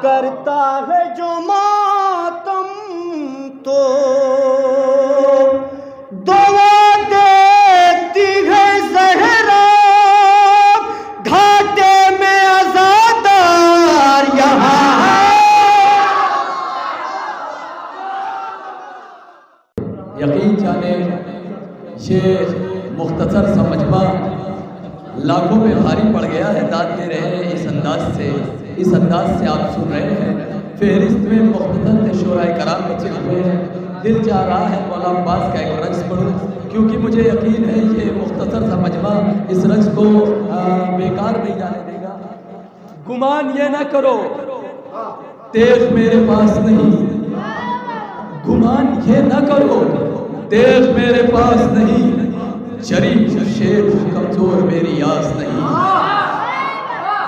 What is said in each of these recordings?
करता है जो मातम तो दुआ देती है ज़हरा घाटे में आज़ादार यहाँ यकीन जाने ये मुख्तसर सा मजमा लाखों में भारी पड़ गया है। दाद दे रहे हैं इस अंदाज से आप सुन रहे हैं। फहरिस्त में मुख्तसर शोराए कराम बचे हुए हैं। दिल चाह रहा है मौला अब्बास का एक रक्स पढ़ूं, क्योंकि मुझे यकीन है ये मुख्तसर सा मजमा इस रक्स को बेकार नहीं जाने देगा। गुमान ये ना करो तेज मेरे पास नहीं, गुमान ये ना करो तेज मेरे पास नहीं, जरी शेर कमजोर मेरी आस नहीं।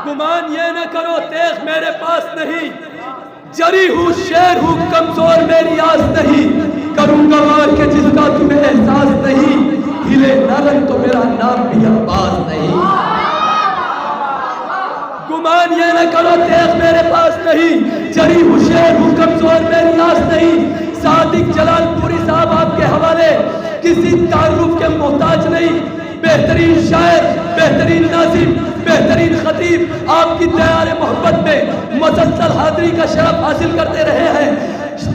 गुमान ये न करो तेज मेरे पास नहीं, जरी हूँ शेर हूँ कमजोर मेरी आस नहीं। करूँगा वार के जिसका तुम्हें एहसास नहीं, हिले नरम तो मेरा नाम भी अब्बास नहीं। गुमान ये न करो तेज मेरे पास नहीं, जरी हूँ शेर हूँ कमजोर मेरी आस नहीं। सादिक जलालपुरी साहब आपके हवाले किसी तारुफ के मोहताज नहीं। बेहतरीन शायर, बेहतरीन नाज़िम, बेहतरीन खतीब आपकी तैयार मोहब्बत में मुसलसल हाज़िरी का शरफ हासिल करते रहे हैं।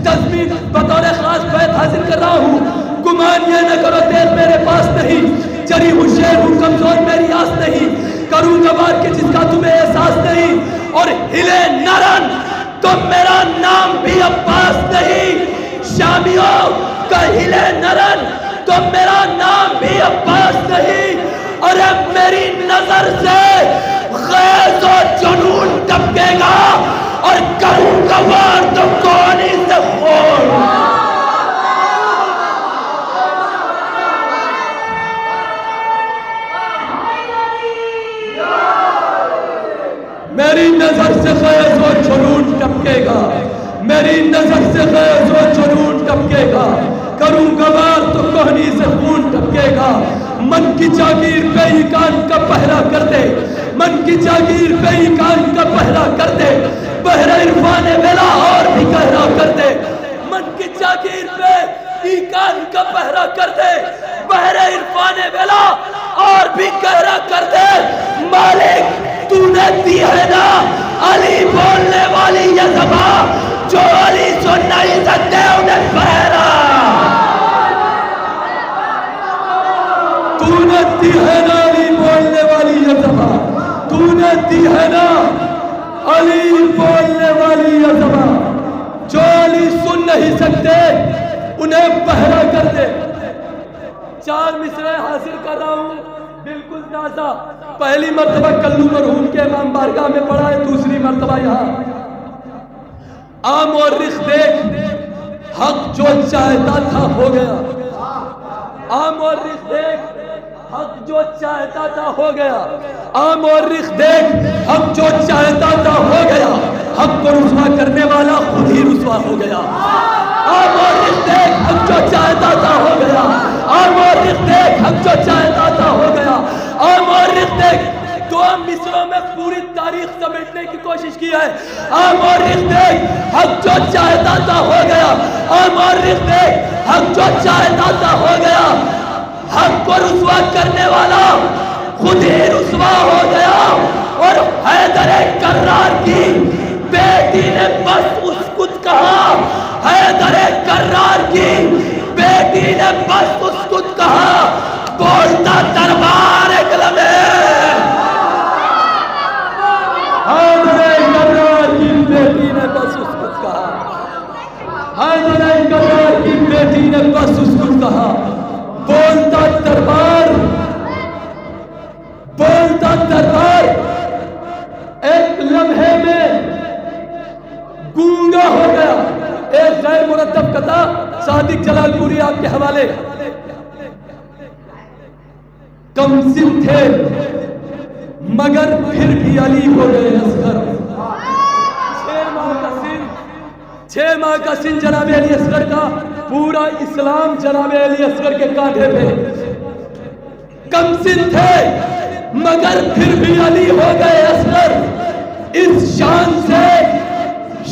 तज़मीन बतौर खास बैत हासिल कर रहा हूँ। गुमान ये न करो तेज मेरे पास नहीं, जरी हूँ शेर हूँ कमजोर मेरी आस नहीं। करूँगा वार के जिसका तुम्हें एहसास नहीं, और हिले नरन तो मेरा नाम भी अब्बास नहीं। शामियों का हिले नरन तो मेरा नाम भी अब्बास नहीं। और अब मेरी नजर से गैज़ और जुनून टपकेगा, और करूँगा वार तो कौन ही से खून। मेरी नजर से गैज़ और जुनून टपकेगा, मेरी नजर से गैज़ और जुनून टपकेगा। करूँगा वार तो कोहनी से खून टपकेगा। मन की जागीर पे ही कान का पहरा कर दे, मन की जागीर पे ही कान का पहरा कर दे। बहरे इरफान वेला और भी गहरा कर दे, मन की जागीर पे ही कान का पहरा कर दे। बहरे इरफान वेला और भी गहरा कर दे। मालिक तूने दी है ना अली बोलने वाली ये ज़बान, जो अली सुन नहीं सकते उन्हें बहरा। तूने दी है ना अली बोलने वाली ये ज़बान, तूने दी है ना अली बोलने वाली ये ज़बान, जो अली सुन नहीं सकते उन्हें बहरा कर दे। 4 मिसरे हासिल कर रहा हूँ बिल्कुल ताज़ा। पहली मर्तबा कल्लू मरहूम के इमाम बारगाह में पढ़ा है, दूसरी मर्तबा यहाँ। आम और रिख देख हक जो चाहता था हो गया, आम और रिख देख हक जो चाहता था हो गया। आम और रिख देख हक जो चाहता था हो गया। हक को रुसवा करने वाला खुद ही रुसवा हो गया। आम और रिख देख हक जो चाहता था हो गया। आम और रिख देख हक जो चाहता था हो गया। आम और रिख देख 2 मिसरों में पूरी तारीख समेटने की कोशिश की है। आम और रिख देख हक जो चाहता था हो गया। आम और रिख देख हक जो चाहता था हो गया। हक को रुसवा करने वाला खुद ही रुसवा हो गया। और हैदर कर्रार की बेटी ने बस उसकुत कहा, हैदर कर्रार की बेटी ने बस उसकुत कहा। बोलता दरबार कलमे, हैदर कर्रार की बेटी ने बस उसकुत कहा, हैदर कर्रार की बेटी ने बस उसकुत कहा। बोलता दरबार, बोलता दरबार एक लम्हे में गूंगा हो गया। एक गैर मुरत्तब कथा सादिक जलालपुरी आपके हवाले। कम सिन थे मगर फिर भी अली हो गए असगर। 6 माह का सिन जनाब अली असगर का, पूरा इस्लाम जनाब अली असगर के कांधे पे। कम सिन थे मगर फिर भी अली हो गए असगर। इस शान से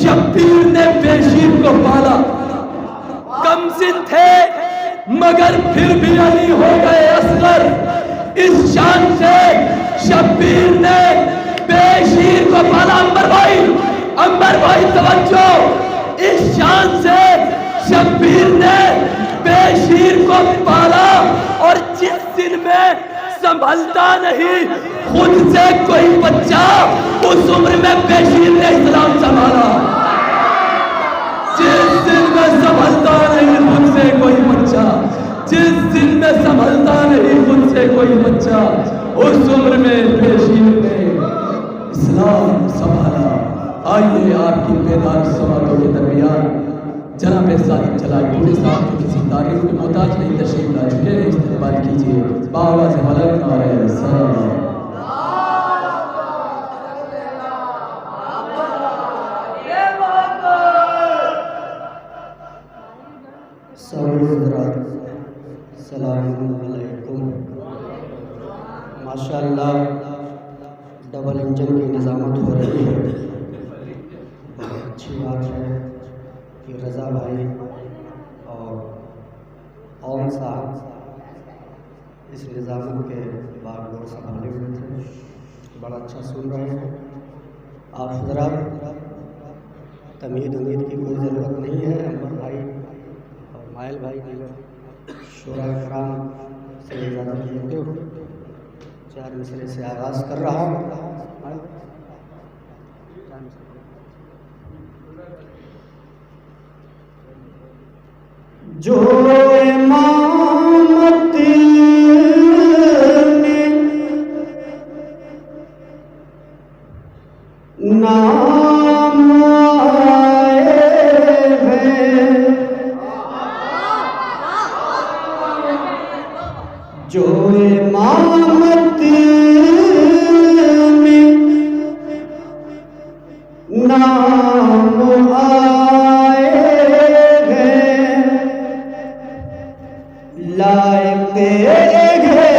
शब्बीर ने बेशीर को पाला। कमसिन थे मगर फिर भी अली हो गए असगर। इस शान से शब्बीर ने बेशीर को पाला। अंबर भाई तवज्जो, इस शान से शब्बीर ने बेशीर को पाला। और जिस दिन में संभलता नहीं खुद से कोई बच्चा, उस उम्र में बेशीर ने इस्लाम संभाला। जिस दिन में संभलता नहीं खुद से कोई बच्चा, जिस दिन में संभलता नहीं खुद से कोई बच्चा, उस उम्र में बेशीर ने इस्लाम संभाला। आइए आपकी बेदार समातों के दरमियान जनाब सादिक जलाल पूरे साहब जो किसी तारीफ के मोहताज नहीं तशरीफ ला चुके हैं, इस्तेमाल कीजिए बाबा से मलक नारे सलाम। माशाअल्लाह डबल इंजन की निज़ामत हो रही है। बहुत अच्छी बात है कि रज़ा भाई और ओम साहब इस निज़ामत के बागडोर संभाले हुए थे। बड़ा अच्छा सुन रहे हैं आप हज़रात। तमीद उम्मीद की कोई ज़रूरत नहीं है। अमर भाई और माइल भाई दीगर शोरा कराम से इजाज़त लेते हुए चार मिसरे से आगाज़ कर रहा हूँ। जो इमामत में नाम आए हैं, जो इमामत में नाम आए हैं, लायक है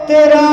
तेरा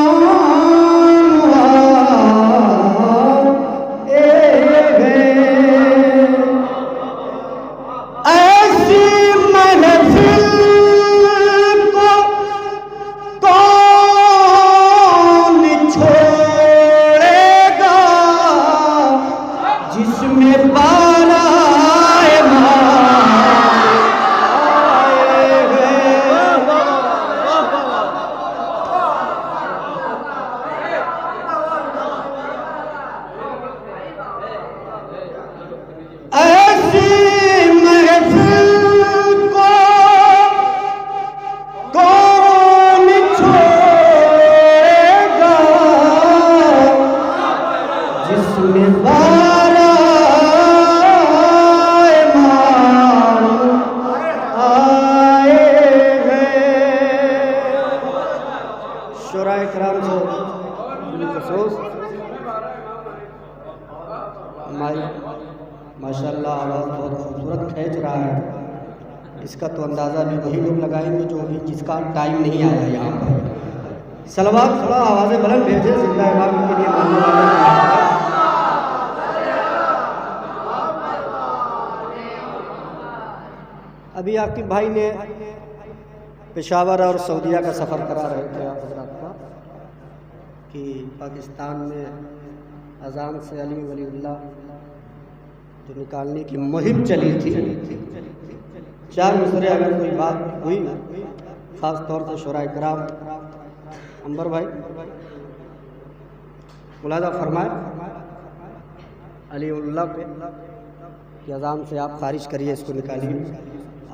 माशाअल्लाह आवाज़ बहुत खूबसूरत खींच रहा है। इसका तो अंदाज़ा भी वही लोग लगाएंगे जो भी जिसका टाइम नहीं आया यहाँ पर। सलवात थोड़ा आवाज़ें बुलंद भेजे जिंदा इमाम के लिए मानने वाले। अभी आपके भाई ने पेशावर और सऊदीया का सफ़र करा रहे थे आप हज़रात का कि पाकिस्तान में अज़ान से अली वलीउल्लाह जो निकालने की मुहिम चली थी। चार मिसरे अगर कोई बात हुई ख़ास तौर से शोराए कराम अंबर भाई मुलाज़ा फरमाए अलीउल्लाह पे कि अज़ान से आप खारिज करिए, इसको निकालिए।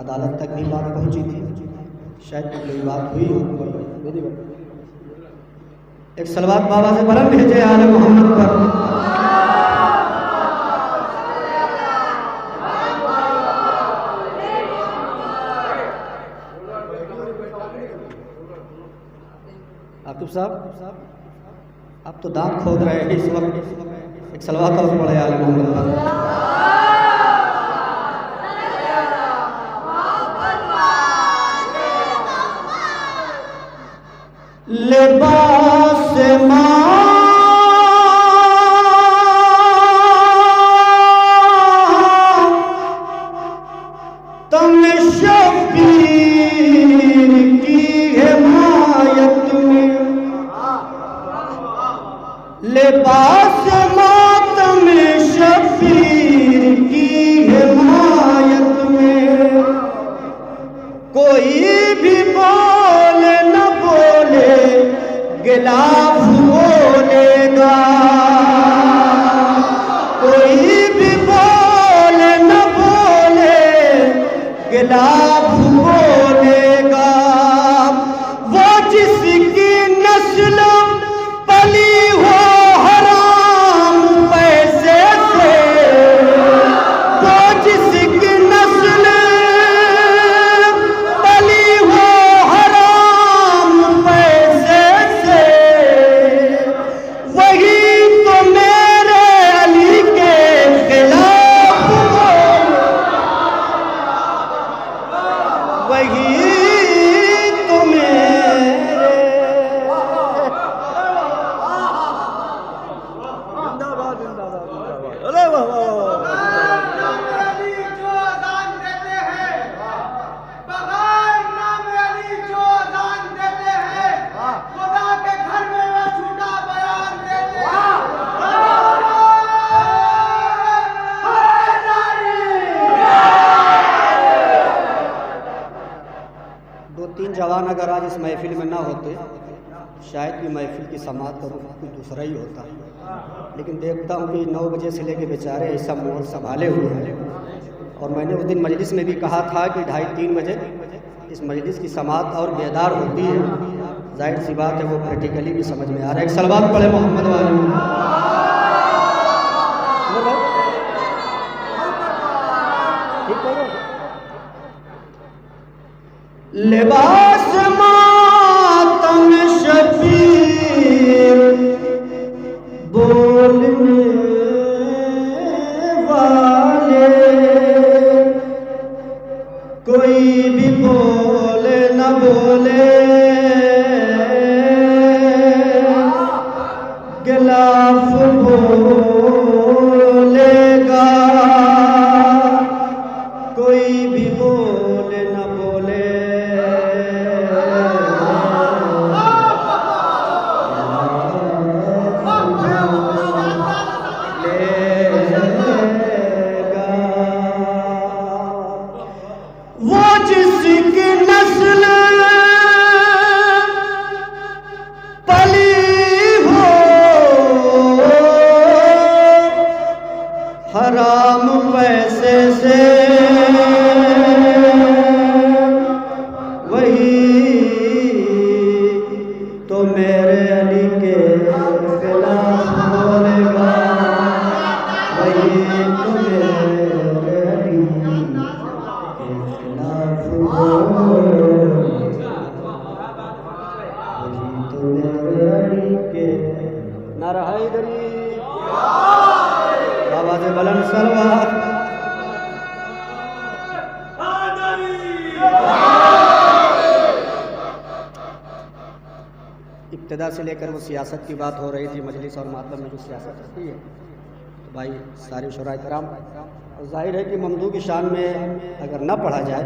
अदालत तक भी बात पहुंची थी, शायद कोई बात हुई हो। एक सलवात बाबा से बुलंद भेजे आले मोहम्मद पर। आकिब साहब आप तो दांत खोद रहे हैं इस वक्त। एक सलवात और पढ़े आले मोहम्मद पर। लिबास माँ लिबास मातम शफीर की हिमायत में कोई भी बोले न बोले गिलाफ बोलेगा, कोई भी बोले न बोले गिलाफ बोलेगा। वो जिसकी नस्ल पली हो हराम पैसे से, वो जिसकी नस्ल पली हो हराम पैसे से, वही तो मेरे अली के खिलाफ वही तो दो तीन जवान अगर आज इस महफिल में ना होते शायद भी महफिल की समाअत का रुख कुछ दूसरा ही होता। लेकिन देखता हूँ कि 9 बजे से लेके बेचारे ऐसा माहौल संभाले हुए हैं। और मैंने उस दिन मजलिस में भी कहा था कि 2:30-3 बजे इस मजलिस की समाअत और बेदार होती है। जाहिर सी बात है वो प्रैक्टिकली भी समझ में आ रहा है। एक सलवात पढ़े मोहम्मद वाले। लिबास मातम शफीर बोलने वाले, कोई भी बोले न बोले गिलाफ बोलेगा, कोई भी बोले न बोले वो जिसकी नस्ल पली हो हराम पैसे से, वही तो मेरे अली के खिलाफ बोलेगा, वही तो मेरे अली नारा हैदरी आवाज़ बुलंद सलवात। इब्तिदा से लेकर वो सियासत की बात हो रही थी मजलिस और मातम में जो सियासत होती है तो भाई सारे शुरा कराम, और जाहिर है कि ममदू की शान में अगर न पढ़ा जाए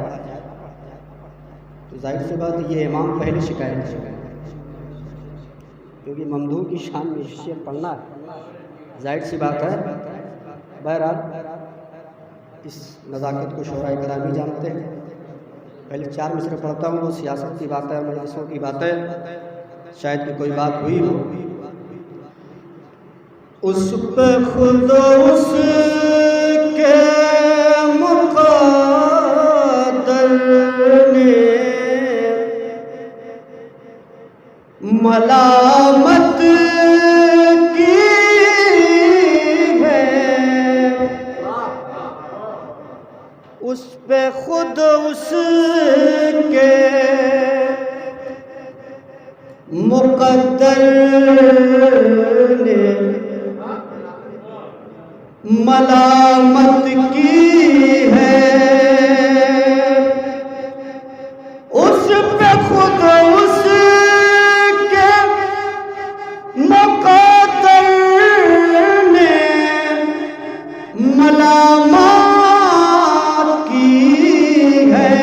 तो जाहिर सी बात ये इमाम पहले शिकायत है, क्योंकि ममदू की शान में शेर पढ़ना जाहिर सी बात है। बहरहाल इस नज़ाकत को शोरा कराम ही जानते हैं। पहले 4 मिसरे पढ़ता हूँ, वो सियासत की बातें मजलिसों की बातें, शायद कि कोई बात हुई हो उस पे खुद उसके मुक़द्दर ने मलामत की है, उस पे खुद उसके मुक़द्दर ने मलामत की है, उस पे खुद उसके मुक़द्दर ने मलामत की है,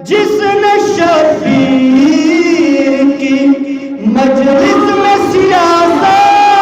जिसने शफीर की मजलिस में सियासत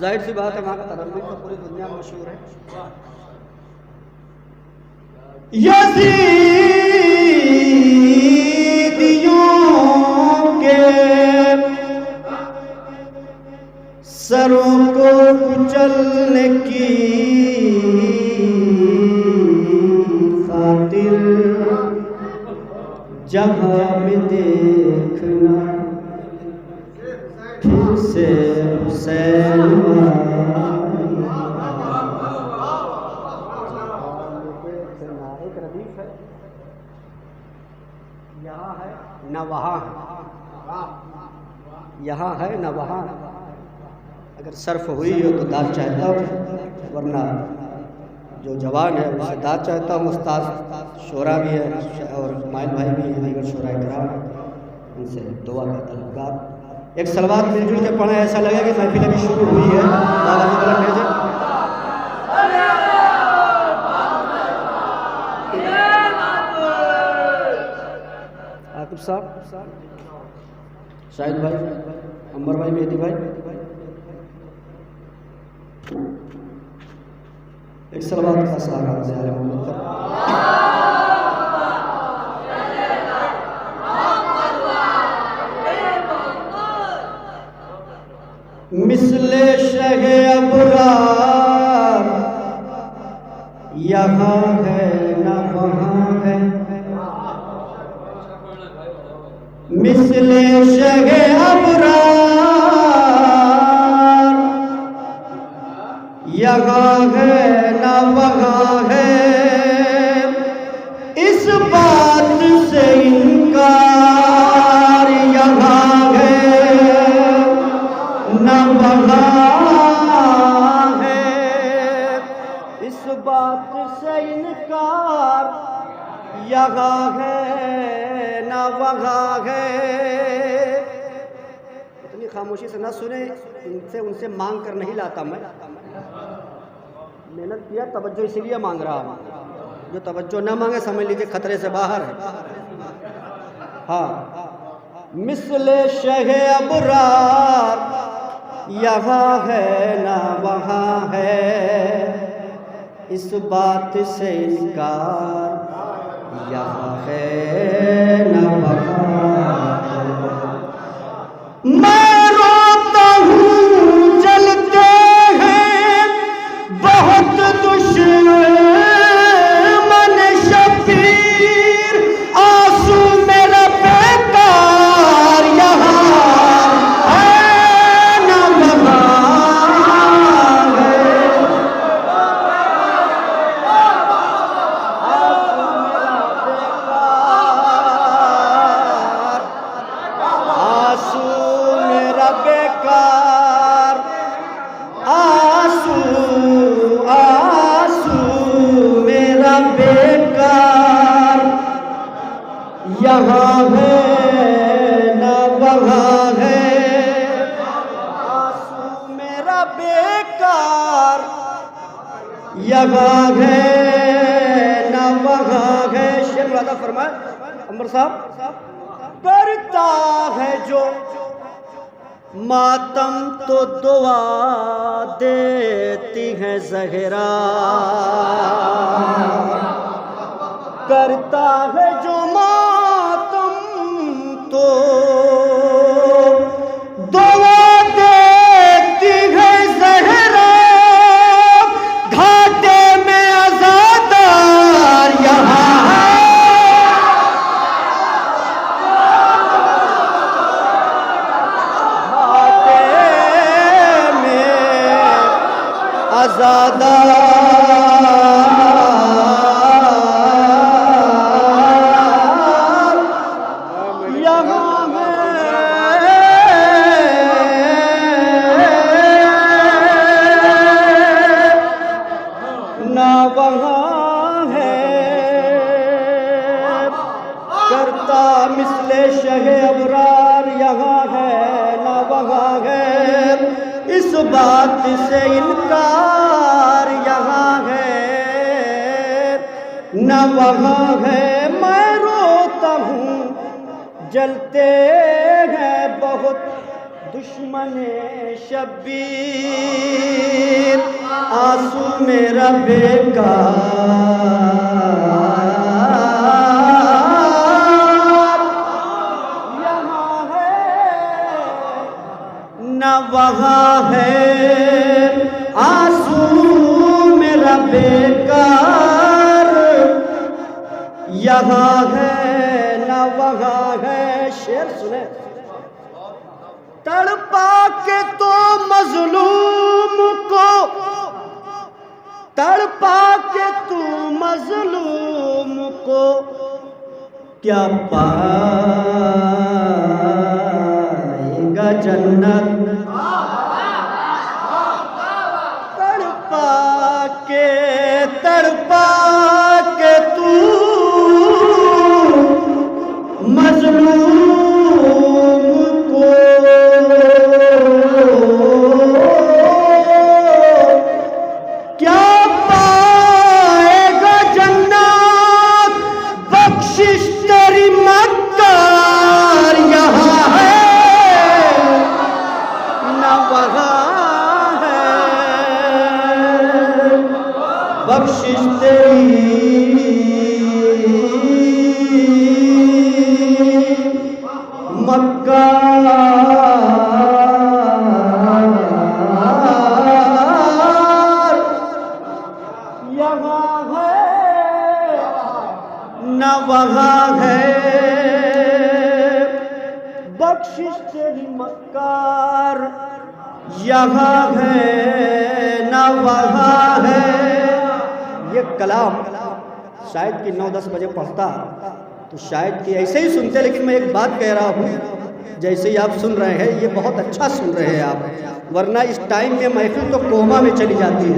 जाहिर सी बात है वहाँ का तरन्नुम तो पूरी दुनिया में मशहूर है। यज़ीदियों के सरों को कुचलने की खातिर जहाँ में देखना फिर से हुसैन एक रदीफ है, यहाँ है न वहाँ है, यहाँ है न वहाँ है। अगर सर्फ हुई हो तो दाद चाहता हूँ, वरना जो जवान है उसे दाद चाहता हूँ। उस्ताद शोरा भी है और माइल भाई भी हैं, दीगर शोरा कराम, उनसे दुआ का तलबगार। एक सलवात मिलजुल के पढ़ें, ऐसा लगे कि महफिल अभी शुरू हुई है। आकिब साहब, शाहिद भाई, अंबर भाई, मेहदी भाई, एक सलवात का सहारा मिसले शहे अबरार यहाँ है न वहाँ है, मिसले शहे अबरार यहाँ है न वहाँ है। इस बात से इनकार यहाँ है न वहाँ है, इस बात से इनकार यहाँ है न वहाँ है। इतनी खामोशी से ना सुने, इनसे उनसे मांग कर नहीं लाता मैं, मेहनत किया, तवज्जो इसीलिए मांग रहा हूँ। जो तवज्जो ना मांगे समझ लीजिए खतरे से बाहर है। हाँ, मिसले शहे अबरार यहाँ है ना वहाँ है, इस बात से इनकार यहाँ है ना वहाँ है। मैं रोता हूँ जलते हैं बहुत दुश्मन शबीर, आंसू मेरा बेकार यहाँ है न वहाँ है। आंसू मेरा बेकार, आंसू आंसू मेरा बेकार, यहाँ है न वहाँ है। आंसू मेरा बेकार, यहाँ है न वहाँ है। शेर मुरादा फरमाए अंबर साहब, करता है जो मातम तो दुआ देती है ज़हरा, करता है जो मातम तो दुआ देती है ज़हरा, घाटे में आज़ादार यहाँ आज़ादार यहाँ है ना वहाँ है। करता मिसले शहे अबरार यहाँ है ना वहाँ है, इस बात से इनकार यहाँ है न वहाँ है। मैं रोता हूँ जलते हैं बहुत दुश्मने शब्बीर आंसू मेरा बेकार यहाँ है न वहाँ है आंसू मेरा बेकार यहाँ है न वहाँ है। शेर सुने तड़पा के तो मजलूम को तड़पा के तू मजलूम को क्या पाएगा जन्नत तड़पा के तू मजलूम को क्या पाएगा जन्नत बख्शिश तेरी मक्कार यहाँ है न वहाँ है बख्शिश तेरी मक्कार यहाँ है न वहाँ है बख्शिश तेरी मक्कार यहाँ है न वहाँ है। ये कलाम शायद कि 9-10 बजे पढ़ता तो शायद कि ऐसे ही सुनते, लेकिन मैं एक बात कह रहा हूँ जैसे ही आप सुन रहे हैं ये बहुत अच्छा सुन रहे हैं आप, वरना इस टाइम में महफिल तो कोमा में चली जाती है।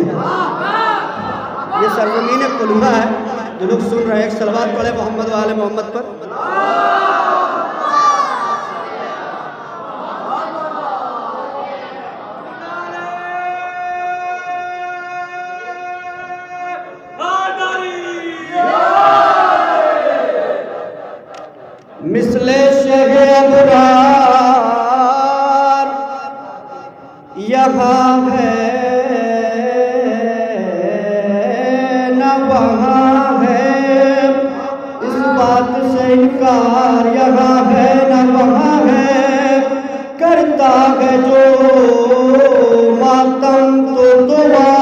ये सरजमीन कुलूहा है जो लोग सुन रहे हैं। एक सलवात पढ़े मोहम्मद वाले मोहम्मद पर। मिसले शहे अबरार यहाँ है न वहाँ है इस बात से इनकार यहाँ है न वहाँ है करता है जो मातम तो दुआ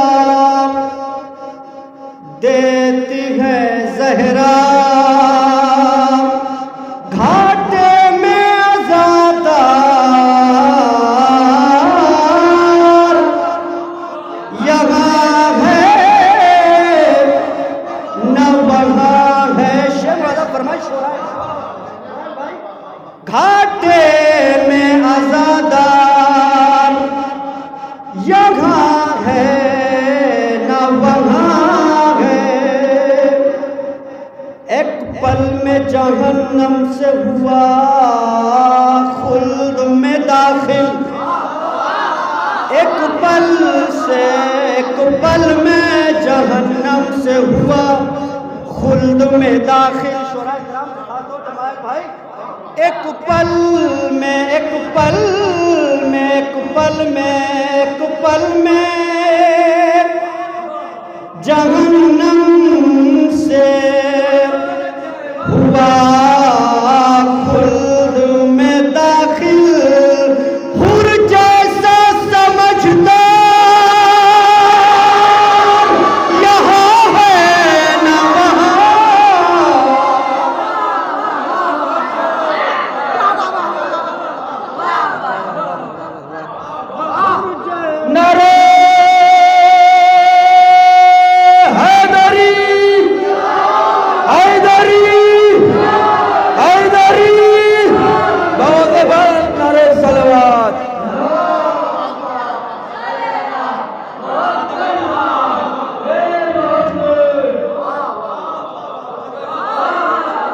देती है ज़हरा घाटे में आज़ादार यहाँ है न वहाँ है एक पल में जहन्नम से हुआ खुल्द में दाखिल एक पल में जहन्नम से हुआ खुल्द में दाखिल। भाई एक पल में जहन्नम से हुआ खुल्द में दाखिल हुर जैसा समझदार यहाँ है न नरे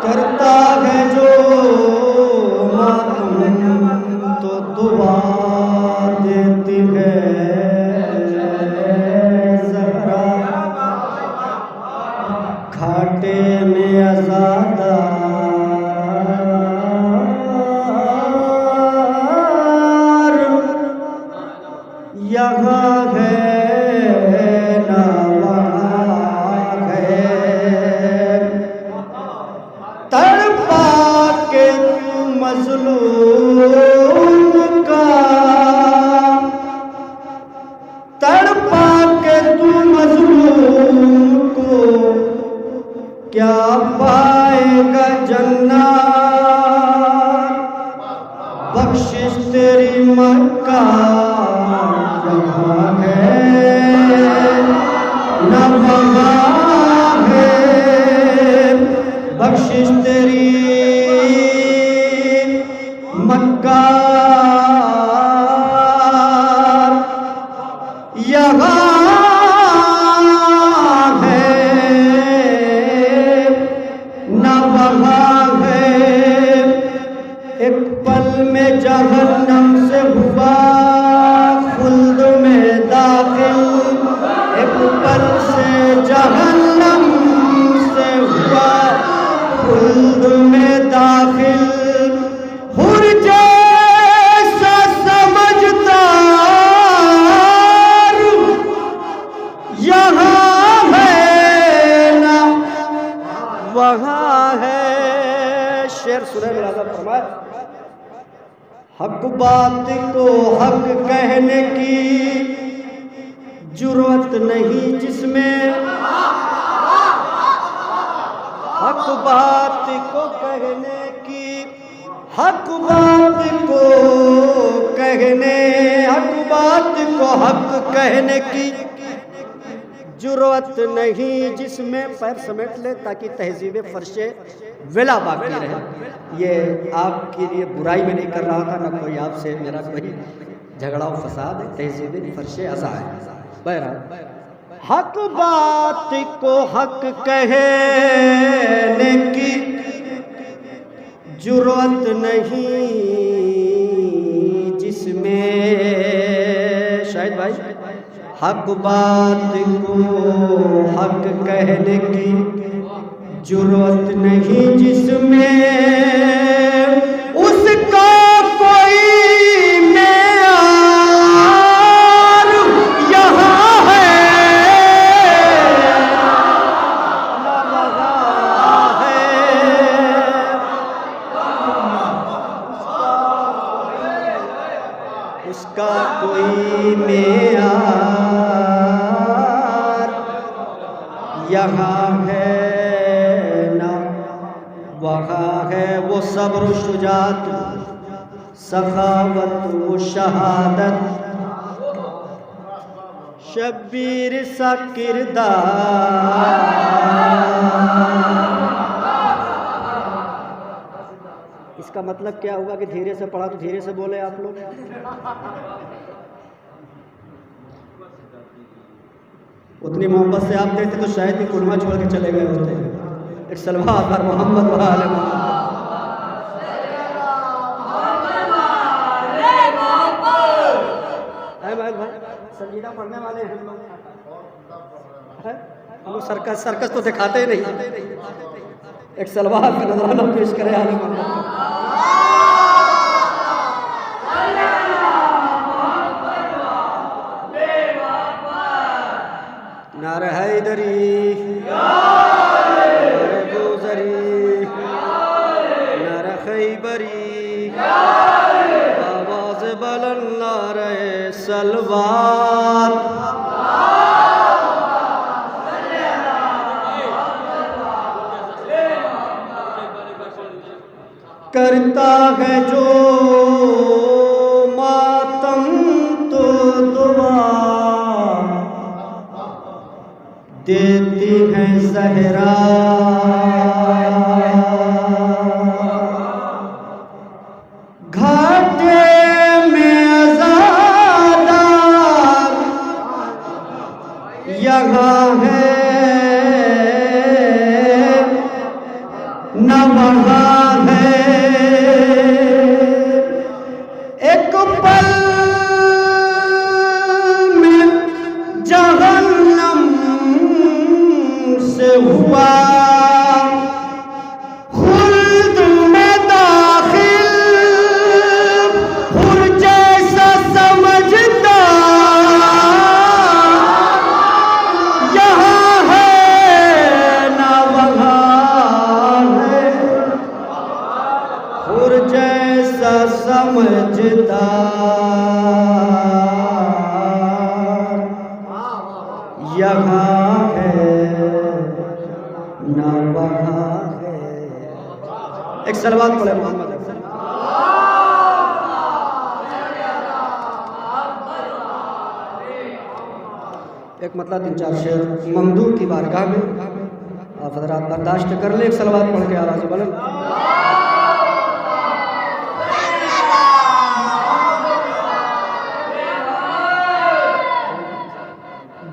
करता है जो मातम तो दुआ देती है ज़हरा घाटे में आज़ादार यहाँ है ना वहाँ है, तड़पा के तू मजलूम का, तड़पा के तू मजलूम को क्या पाएगा जन्नत। बख्शिश तेरी मक्का यहाँ है ना वहाँ है, बख्शिश तेरी मक्का यहाँ है ना वहाँ है। एक पल में जहन्नम से हुआ खुल्द में दाखिल, एक पल से जहन्नम से हुआ खुल्द में दाखिल। हुर जैसा समझदार यहाँ है ना वहाँ है। शेर सुने मिलाजा फरमाए, हक बात को हक कहने की जुर्रत नहीं जिसमें, हक बात को कहने की, हक बात को कहने, हक बात को हक कहने की जुर्रत नहीं जिसमें। पैर समेट ले ताकि तहजीब फर्शे विला बाकी रहे। ये आपके लिए बुराई में नहीं कर रहा था, ना कोई आपसे मेरा कोई झगड़ा फसाद है, तहजीब फर्शे असा है। बहरहाल हक बात को हक कहने की जुर्रत नहीं जिसमें। शायद भाई हक बात को हक कहने की जुर्रत नहीं जिसमें, उसका कोई मेयार यहाँ है ना वहाँ है। उसका कोई मेयार यहाँ है ना वहाँ है। वो सब्र शुजात सखावत वो शहादत शब्बीर सा किरदार। इसका मतलब क्या हुआ कि धीरे से पढ़ा तो धीरे से बोले आप लोग। उतनी मोहब्बत से आप देखते तो शायद ही कुलमा छोड़ के चले गए होते। एक सलवा पर मोहम्मद वाले संगीता पढ़ने वाले हैं हम लोग। सर्कस तो दिखाते ही नहीं। एक सलवार का नजराना पेश करे आलम नार हैदरी नार गुजरी नार खैबरी आवाज बुलंद नारे सलवार। करता है जो मातम तो दुआ देती है ज़हरा। घाटे में आज़ादा यहाँ है न वहाँ है। एक पल में जहन्नम से हुआ एक सलवात पढ़े मोहम्मद। एक मतलब 3-4 शेर ममदूह की बारगाह में आप हजरात बर्दाश्त कर ले। एक सलवात पढ़ के आवाज़ बुलंद।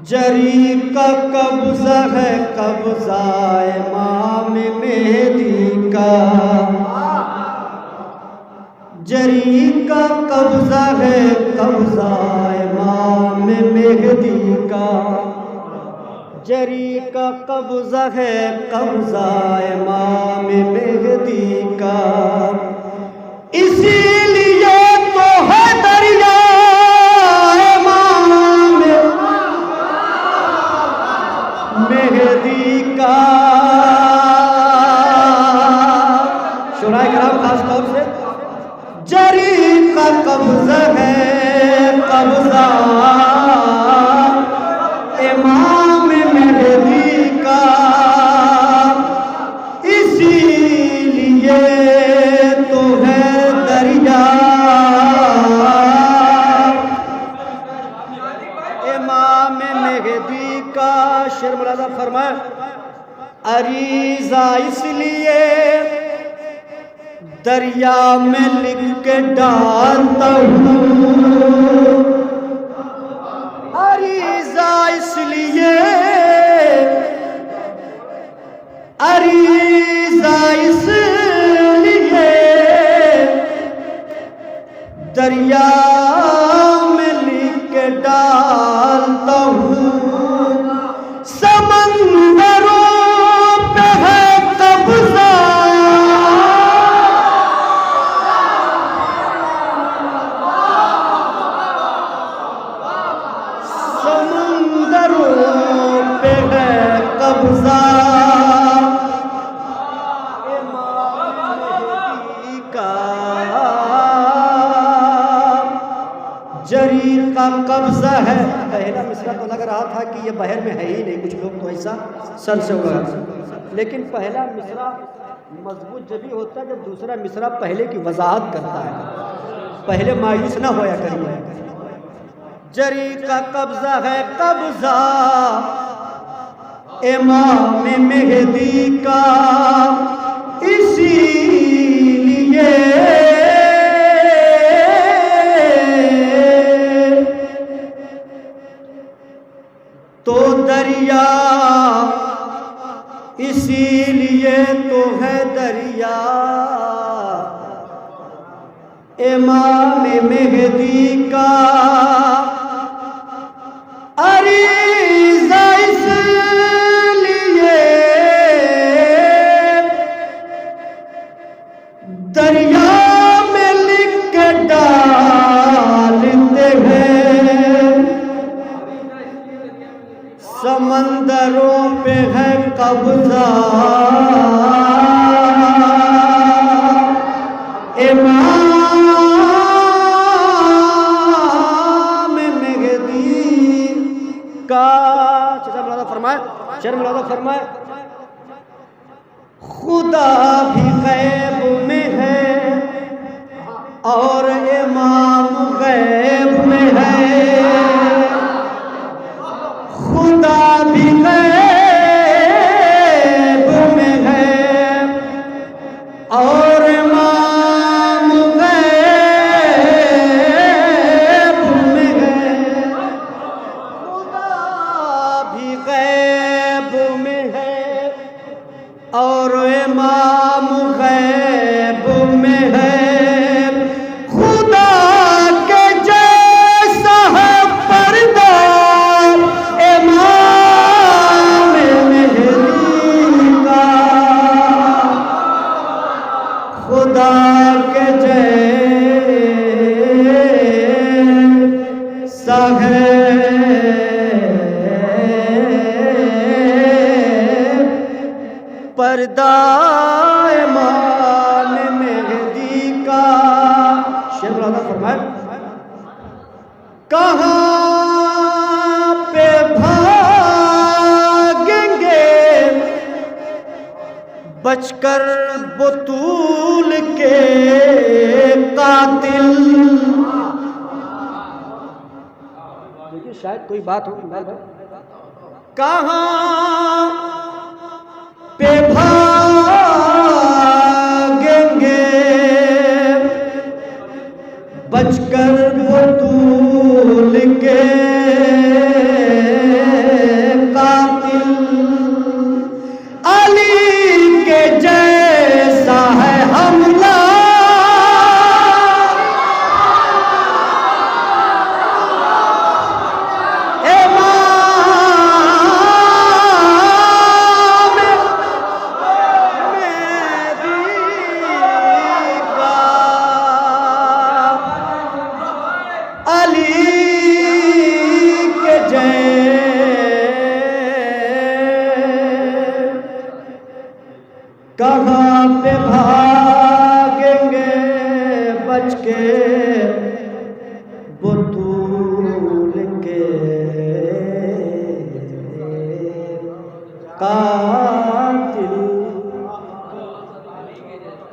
जरी का कब्जा है कब्जा इमाम मेहदी का, जरी का कब्जा है कब्जा इमाम मेहदी का, जरी का कब्जा है कब्जा इमाम मेहदी का, इसीलिए तो है दरिया मेहदी का। शुराए कराम खास तौर से जरी का कब्जा है कब्जा इमाम मेहदी का, इसीलिए तो है दरिया इमाम मेहदी का। शेर मुलाजा फरमाए अरीजा इसलिए दरिया में लिख के डालता हूँ, अरीजा इसलिए, अरीजा इसलिए दरिया में लिख के डालता हूँ, समंदरों पे है कब्जा, समंदरों पे है कब्जा इमाम मेहदी का, जरी का कब्जा है। पहला मिसरा तो लग रहा था कि ये बहर में है ही नहीं, कुछ लोग तो ऐसा सर से उड़ा, लेकिन पहला मिसरा मजबूत जब भी होता है जब दूसरा मिसरा पहले की वजाहत करता है। पहले मायूस ना होया करिए। जरी का कब्जा है कब्जा इमाम मेहदी का, इसीलिए तो दरिया, इसीलिए तो है दरिया इमाम मेहदी का, अरीजा इसलिए दरिया में लिख के डालते हैं, समंदरों पे है कब्जा इमाम मेहदी का। फरमाए शेर मुलादा फरमाए खुदा भी गैब में है और इमाम गैब में है, खुदा भी गैब में है और इमाम गैब में है, खुदा भी गैब में है और इमाम गैब में है, खुदा के जैसा है पर्दा इमाम मेहदी का, खुदा के जैसा है पर्दा इमाम मेहदी का। शेर मुलादा फरमाए कहाँ पे भागेंगे बचकर बुतूल के कातिल। देखिए शायद कोई बात हो, कहाँ पे भागेंगे बचकर बुतूल के कातिल। अली के जैसा है हमला इमाम मेहदी का। अली के कहाँ पे भागेंगे बच के बुतूल के कातिल।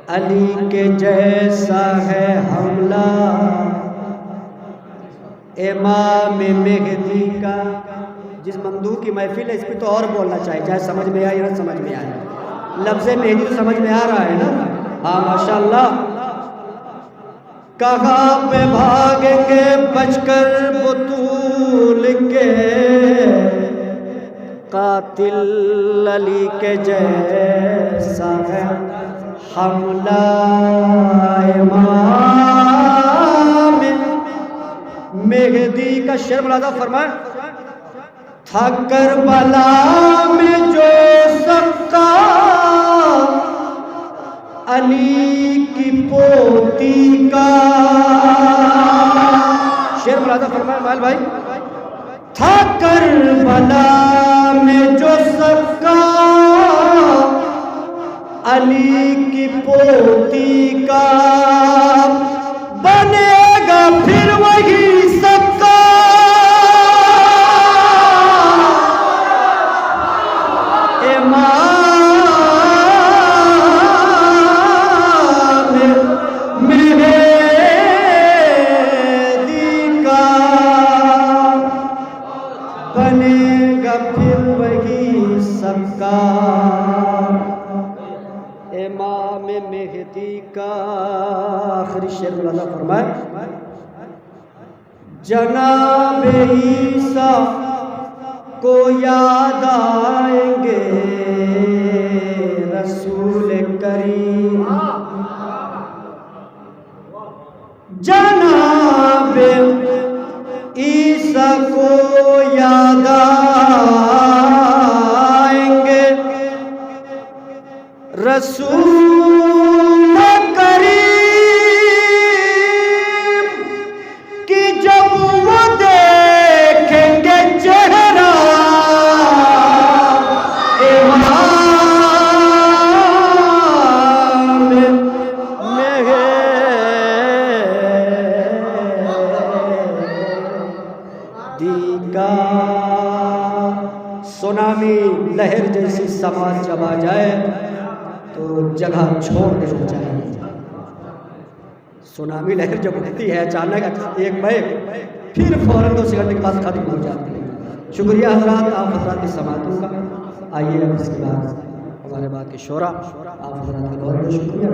अली के जैसा है हमला इमाम मेहदी का। जिस ममदूह की महफिल है इस पर तो और बोलना चाहिए, चाहे समझ में आए या ना समझ में आए। लफ्ज़ मेहदी तो समझ में आ रहा है ना? हाँ माशाल्लाह। कहाँ पे भागेंगे बचकर बुतूल के कातिल। अली के जैसा है हमला इमाम मेहदी का। शेर मुलादा फरमाए, था करबला में जो सबका अली की पोती का। शेर मुलादा फरमाए माल भाई, था करबला में जो सबका अली की पोती का। बनेगा फिर वही सबका इमाम मेहदी का। बनेगा फिर वही सबका इमाम मेहदी का। आखिरी शेर मुलादा फरमाए, जनाब ईसा को याद आएंगे रसूल करीम। जनाब ईसा को याद आएंगे रसूल करीम कि जब वो देखेंगे चेहरा इमाम मेहदी का। सुनामी लहर जैसी समाज जब आ जाए तो जगह छोड़ देना चाहिए। सुनामी लहर जब उठती है अचानक एक बैग फिर फौरन 2 सेकंड के बाद खत्म हो जाती है। शुक्रिया हजरात आप हजरात की समातों का। आइए अब इसके बाद हमारे बात के शोरा आप हजरात का बहुत बहुत शुक्रिया।